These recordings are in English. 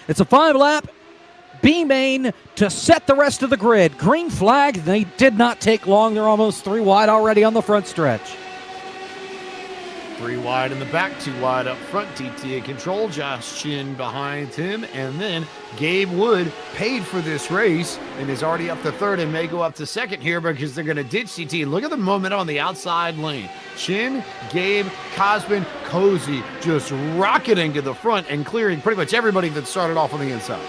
It's a 5-lap B-main to set the rest of the grid. Green flag, they did not take long. They're almost 3 wide already on the front stretch. 3 wide in the back, 2 wide up front. DT in control, Josh Chin behind him, and then Gabe Wood paid for this race and is already up to third and may go up to second here because they're going to ditch CT. Look at the momentum on the outside lane. Chin, Gabe, Cosman, Cozy just rocketing to the front and clearing pretty much everybody that started off on the inside.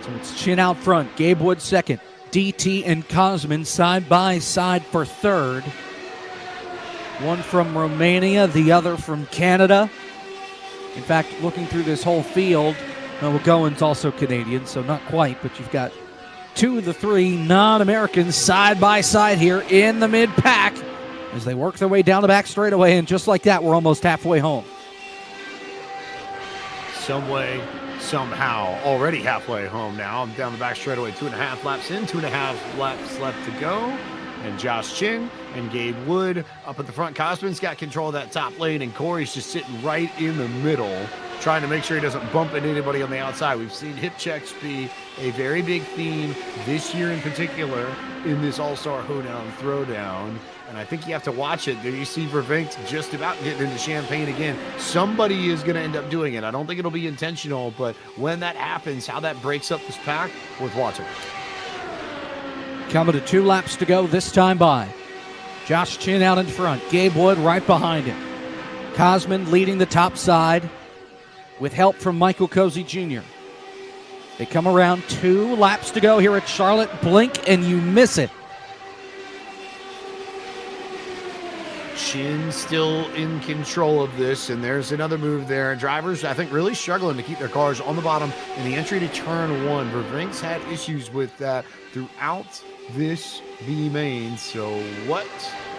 So it's Chin out front, Gabe Wood second, DT and Cosman side by side for third. One from Romania, the other from Canada. In fact, looking through this whole field, Gowen's also Canadian, so not quite, but you've got 2 of the 3 non-Americans side by side here in the mid-pack as they work their way down the back straightaway, and just like that, we're almost halfway home. Some way, somehow, already halfway home now. I'm down the back straightaway, 2.5 laps in, 2.5 laps left to go. And Josh Chin and Gabe Wood up at the front. Cosman's got control of that top lane, and Corey's just sitting right in the middle, trying to make sure he doesn't bump into anybody on the outside. We've seen hip checks be a very big theme this year in particular in this All-Star Hoedown Throwdown. And I think you have to watch it. There you see Vervinkt just about getting into Champagne again. Somebody is going to end up doing it. I don't think it'll be intentional, but when that happens, how that breaks up this pack, worth watching. Coming to 2 laps to go this time by. Josh Chin out in front. Gabe Wood right behind him. Cosman leading the top side with help from Michael Cozy Jr. They come around 2 laps to go here at Charlotte. Blink and you miss it. Chin still in control of this, and there's another move there. Drivers, I think, really struggling to keep their cars on the bottom in the entry to turn 1. Vervink's had issues with that throughout this B-main. So what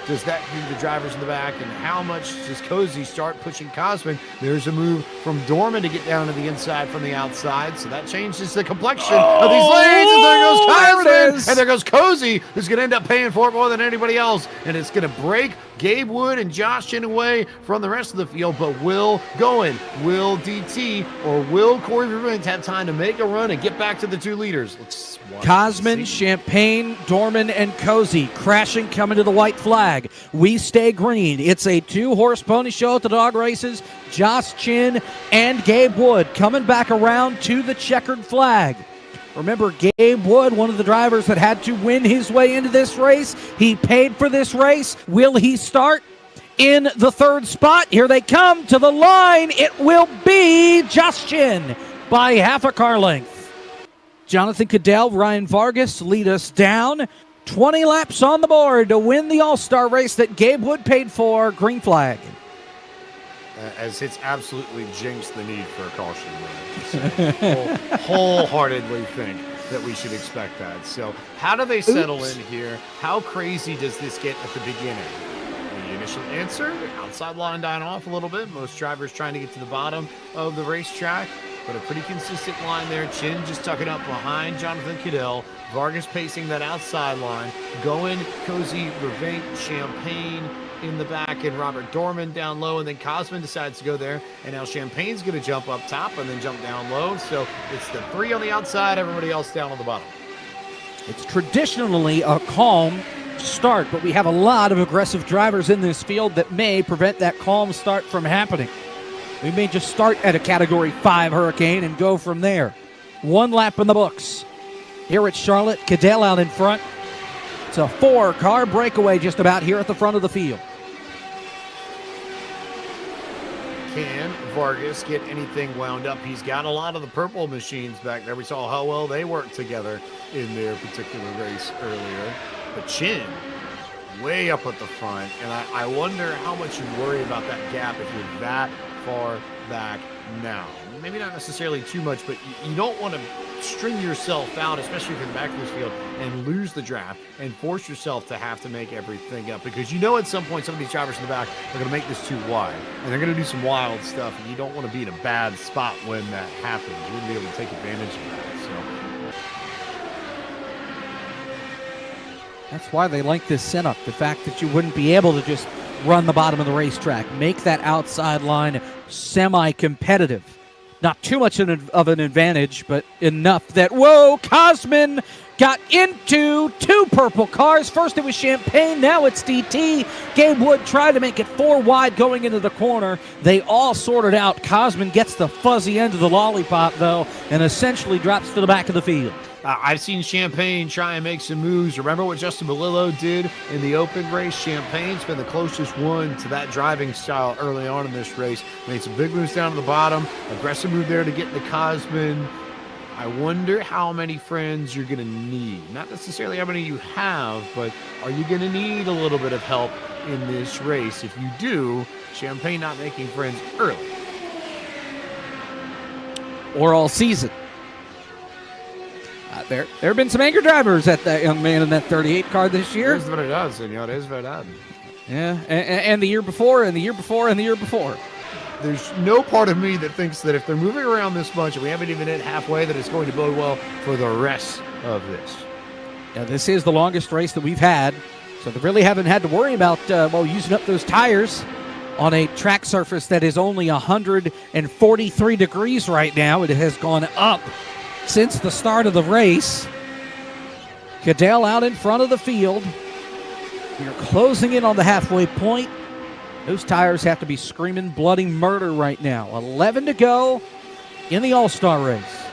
does that do to drivers in the back, and how much does Cozy start pushing Cosman? There's a move from Dorman to get down to the inside from the outside, so that changes the complexion of these lanes, and there goes Cosman, and there goes Cozy, who's going to end up paying for it more than anybody else, and it's going to break Gabe Wood and Josh Chin away from the rest of the field. But will DT or will Corey Vervinkt have time to make a run and get back to the 2 leaders? Let's watch. Cosman, Champagne, Dorman, and Cozy crashing coming to the white flag. We stay green. It's a 2-horse pony show at the dog races. Josh Chin and Gabe Wood coming back around to the checkered flag. Remember, Gabe Wood, one of the drivers that had to win his way into this race. He paid for this race. Will he start in the 3rd spot? Here they come to the line. It will be Josh Chin by half a car length. Jonathan Cadell, Ryan Vargas lead us down. 20 laps on the board to win the All-Star race that Gabe Wood paid for. Green flag. As it's absolutely jinxed the need for a caution. Wholeheartedly think that we should expect that. So how do they settle in here? How crazy does this get at the beginning? The initial answer, outside line dying off a little bit. Most drivers trying to get to the bottom of the racetrack, but a pretty consistent line there. Chin just tucking up behind Jonathan Cadell. Vargas pacing that outside line. Going, Cozy, Vervinkt, Champagne in the back, and Robert Dorman down low, and then Cosman decides to go there, and now Champagne's going to jump up top and then jump down low. So it's the 3 on the outside, everybody else down on the bottom. It's traditionally a calm start, but we have a lot of aggressive drivers in this field that may prevent that calm start from happening. We may just start at a Category 5 hurricane and go from there. 1 lap in the books. Here at Charlotte, Cadell out in front. It's a 4-car breakaway just about here at the front of the field. Can Vargas get anything wound up? He's got a lot of the purple machines back there. We saw how well they worked together in their particular race earlier. But Chin, way up at the front, and I wonder how much you worry about that gap if you're that far back now. Maybe not necessarily too much, but you don't want to string yourself out, especially if you're in the back of this field, and lose the draft and force yourself to have to make everything up, because you know at some point some of these drivers in the back are going to make this too wide, and they're going to do some wild stuff, and you don't want to be in a bad spot when that happens. You wouldn't be able to take advantage of that. So that's why they like this setup, the fact that you wouldn't be able to just run the bottom of the racetrack, make that outside line semi-competitive. Not too much of an advantage, but enough that, whoa, Cosman got into two purple cars. First it was Champagne, now it's DT. Gabe Wood tried to make it 4 wide going into the corner. They all sorted out. Cosman gets the fuzzy end of the lollipop, though, and essentially drops to the back of the field. I've seen Champagne try and make some moves. Remember what Justin Melillo did in the open race? Champagne's been the closest one to that driving style early on in this race. Made some big moves down to the bottom. Aggressive move there to get into Cosman. I wonder how many friends you're going to need. Not necessarily how many you have, but are you going to need a little bit of help in this race? If you do, Champagne not making friends early. Or all season. There have been some angry drivers at that young man in that 38 car this year. Here's what it does, señores, verdad. Yeah, and the year before, and the year before, and the year before. There's no part of me that thinks that if they're moving around this much and we haven't even hit halfway, that it's going to bode well for the rest of this. Yeah, this is the longest race that we've had, so they really haven't had to worry about, using up those tires on a track surface that is only 143 degrees right now. It has gone up since the start of the race. Cadell out in front of the field. We're closing in on the halfway point. Those tires have to be screaming bloody murder right now. 11 to go in the All-Star race.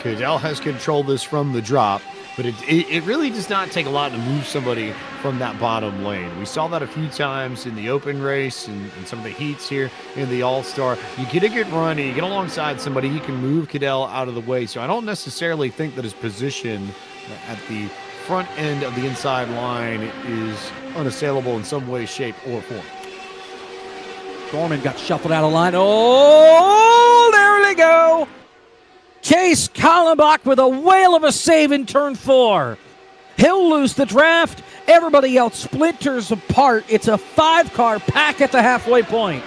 Cadell has controlled this from the drop, but it really does not take a lot to move somebody from that bottom lane. We saw that a few times in the open race and some of the heats here in the All-Star. You get a good run and you get alongside somebody, you can move Cadell out of the way. So I don't necessarily think that his position at the front end of the inside line is unassailable in some way, shape, or form. Dorman got shuffled out of line. Oh, there they go. Chase Kallenbach with a whale of a save in turn 4. He'll lose the draft. Everybody else splinters apart. It's a 5-car pack at the halfway point.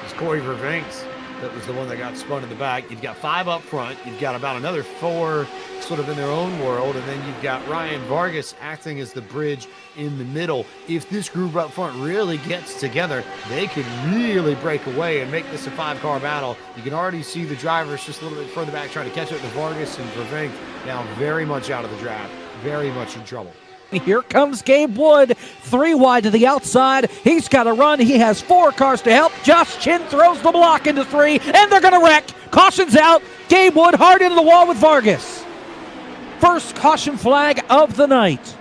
It's Corey Vervinks that was the one that got spun in the back. You've got 5 up front. You've got about another 4 sort of in their own world, and then you've got Ryan Vargas acting as the bridge in the middle. If this group up front really gets together, they could really break away and make this a 5-car battle. You can already see the drivers just a little bit further back trying to catch up to Vargas and Vervinks, now very much out of the draft, very much in trouble. Here comes Gabe Wood, 3 wide to the outside. He's got to run. He has 4 cars to help. Josh Chin throws the block into 3, and they're going to wreck. Caution's out. Gabe Wood hard into the wall with Vargas. First caution flag of the night.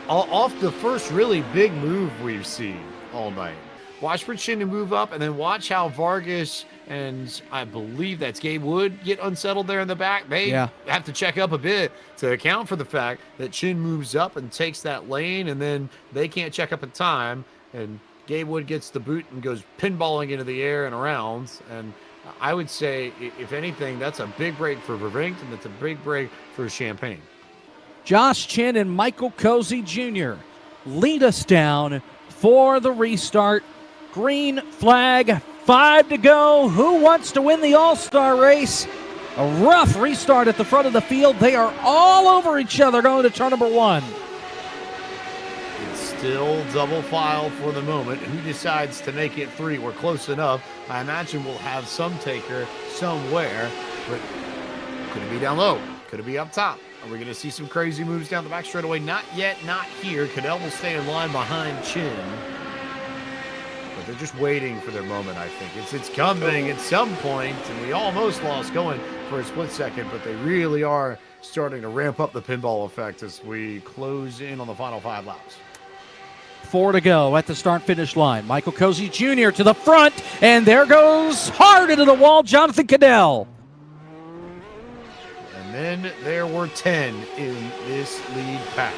Off the first really big move we've seen all night. Watch for Chin to move up, and then watch how Vargas and I believe that's Gabe Wood get unsettled there in the back. They have to check up a bit to account for the fact that Chin moves up and takes that lane, and then they can't check up in time, and Gabe Wood gets the boot and goes pinballing into the air and around. And I would say, if anything, that's a big break for Vervinkt, and that's a big break for Champagne. Josh Chin and Michael Cozy Jr. lead us down for the restart. Green flag, 5 to go. Who wants to win the All-Star race? A rough restart at the front of the field. They are all over each other going to turn number 1. It's still double file for the moment. Who decides to make it 3? We're close enough. I imagine we'll have some taker somewhere, but could it be down low? Could it be up top? Are we going to see some crazy moves down the back straightaway? Not yet, not here. Cadell will stay in line behind Chin. But they're just waiting for their moment, I think. It's coming at some point, and we almost lost going for a split second, but they really are starting to ramp up the pinball effect as we close in on the final 5 laps. 4 to go at the start-finish line. Michael Cozy Jr. to the front, and there goes hard into the wall, Jonathan Cadell. And then there were 10 in this lead pack.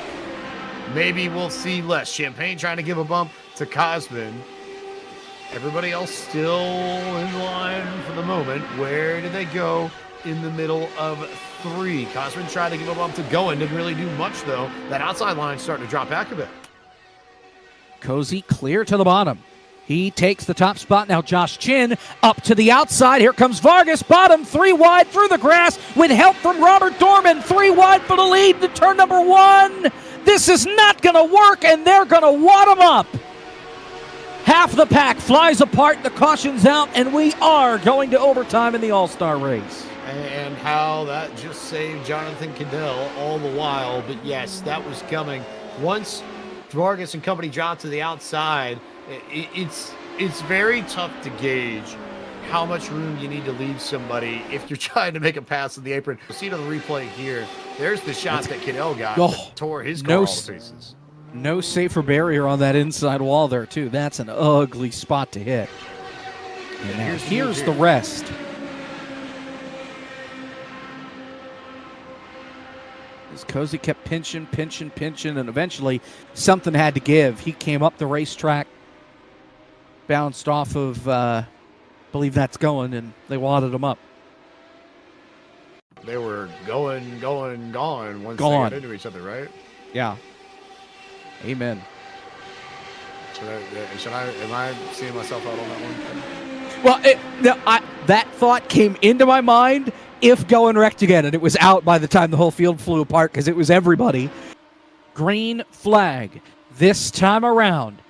Maybe we'll see less. Champagne trying to give a bump to Cosman. Everybody else still in line for the moment. Where did they go in the middle of 3? Cosman tried to give a bump to Goen. Didn't really do much, though. That outside line starting to drop back a bit. Cozy clear to the bottom. He takes the top spot. Now Josh Chin up to the outside. Here comes Vargas. Bottom 3 wide through the grass with help from Robert Dorman. 3 wide for the lead to turn number 1. This is not going to work, and they're going to wad him up. Half the pack flies apart, the caution's out, and we are going to overtime in the All-Star race. And how that just saved Jonathan Cadell all the while. But yes, that was coming. Once Vargas and company dropped to the outside, it's very tough to gauge how much room you need to leave somebody if you're trying to make a pass in the apron. See to the replay here. There's the shot that Cadell got that tore his car all to pieces. No safer barrier on that inside wall there, too. That's an ugly spot to hit. And now here's the rest. As Cozy kept pinching, and eventually something had to give. He came up the racetrack, bounced off of, I believe that's going, and they wadded him up. They were going once they got into each other, right? Yeah. Amen. Am I seeing myself out on that one? Well, that thought came into my mind if going wrecked again, and it was out by the time the whole field flew apart because it was everybody. Green flag this time around.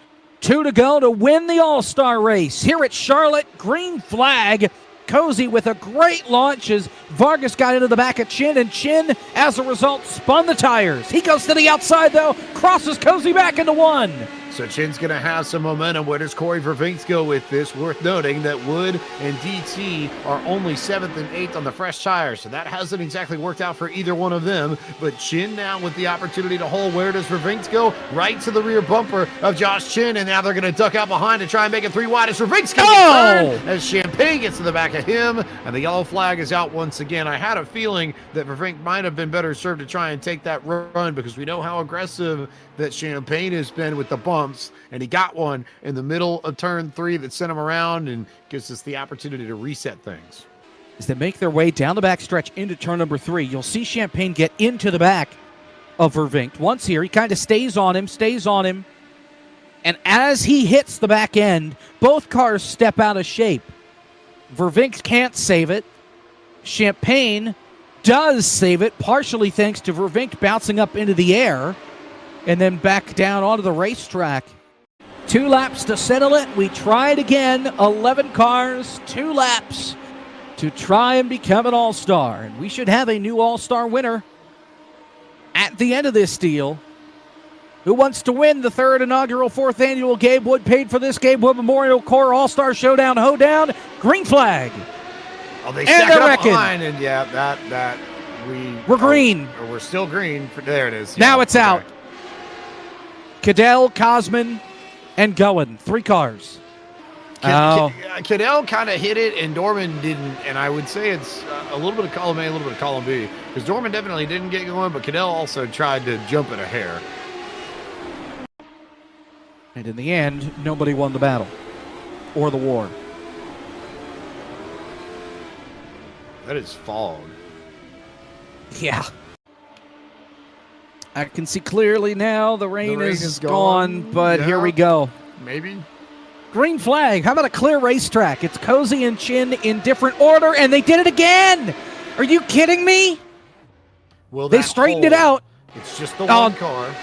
2 to go to win the All-Star race. Here at Charlotte, green flag. Cozy with a great launch as Vargas got into the back of Chin, and Chin, as a result, spun the tires. He goes to the outside, though, crosses Cozy back into 1. So Chin's going to have some momentum. Where does Corey Vervinks go with this? Worth noting that Wood and DT are only 7th and 8th on the fresh tires, so that hasn't exactly worked out for either one of them. But Chin now with the opportunity to hold. Where does Vervinks go? Right to the rear bumper of Josh Chin, and now they're going to duck out behind to try and make it 3 wide as Vervinks gets turned as Champagne gets to the back of him, and the yellow flag is out once again. I had a feeling that Vervinks might have been better served to try and take that run because we know how aggressive that Champagne has been with the bumps, and he got one in the middle of turn 3 that sent him around and gives us the opportunity to reset things. As they make their way down the back stretch into turn number 3, you'll see Champagne get into the back of Vervinks. Once here, he kind of stays on him, and as he hits the back end, both cars step out of shape. Vervinks can't save it. Champagne does save it, partially thanks to Vervinks bouncing up into the air and then back down onto the racetrack. 2 laps to settle it. We try it again. 11 cars, 2 laps to try and become an all-star. And we should have a new all-star winner at the end of this deal. Who wants to win the 3rd inaugural 4th annual Gabe Wood Paid for This Gabe Wood Memorial Corps All-Star Showdown Hoedown? Green flag. Oh, they stack it up behind, and yeah, we're green. Or we're still green. There it is. Now it's out. Cadell, Cosman, and Goen. 3 cars. Cadell kind of hit it, and Dorman didn't. And I would say it's a little bit of column A, a little bit of column B. Because Dorman definitely didn't get going, but Cadell also tried to jump it a hair. And in the end, nobody won the battle or the war. That is fog. Yeah. I can see clearly now the rain is gone, but here we go. Maybe. Green flag. How about a clear racetrack? It's Cozy and Chin in different order, and they did it again. Are you kidding me? Well, they straightened it out. It's just the one car.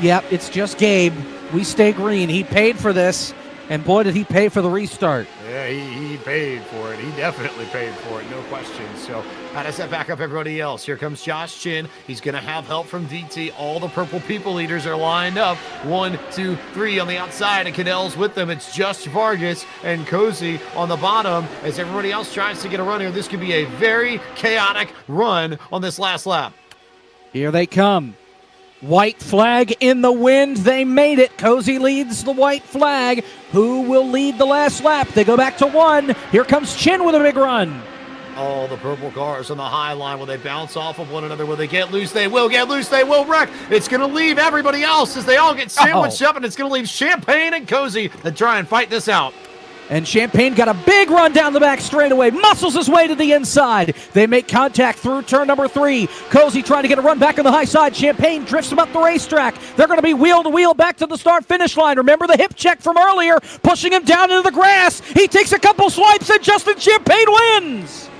Yep, it's just Gabe. We stay green. He paid for this, and boy, did he pay for the restart. Yeah, he paid for it. He definitely paid for it, no question. So how does that back up everybody else? Here comes Josh Chin. He's going to have help from DT. All the purple people leaders are lined up. 1, 2, 3 on the outside, and Cadell's with them. It's just Vargas and Cozy on the bottom as everybody else tries to get a run here. This could be a very chaotic run on this last lap. Here they come. White flag in the wind. They made it. Cozy leads the white flag. Who will lead the last lap? They go back to 1. Here comes Chin with a big run. All the purple cars on the high line. Will they bounce off of one another? Will they get loose? They will get loose. They will wreck. It's going to leave everybody else as they all get sandwiched up, and it's going to leave Champagne and Cozy to try and fight this out. And Champagne got a big run down the back straightaway, muscles his way to the inside. They make contact through turn number 3. Cozy trying to get a run back on the high side. Champagne drifts him up the racetrack. They're going to be wheel to wheel back to the start-finish line. Remember the hip check from earlier, pushing him down into the grass. He takes a couple swipes, and Justin Champagne wins.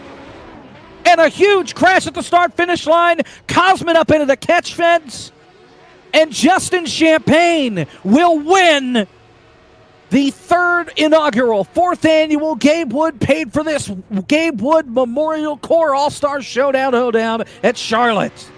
And a huge crash at the start-finish line. Cosman up into the catch fence. And Justin Champagne will win The third inaugural, fourth annual Gabe Wood paid for this Gabe Wood Memorial Corps All-Star Showdown Hoedown at Charlotte.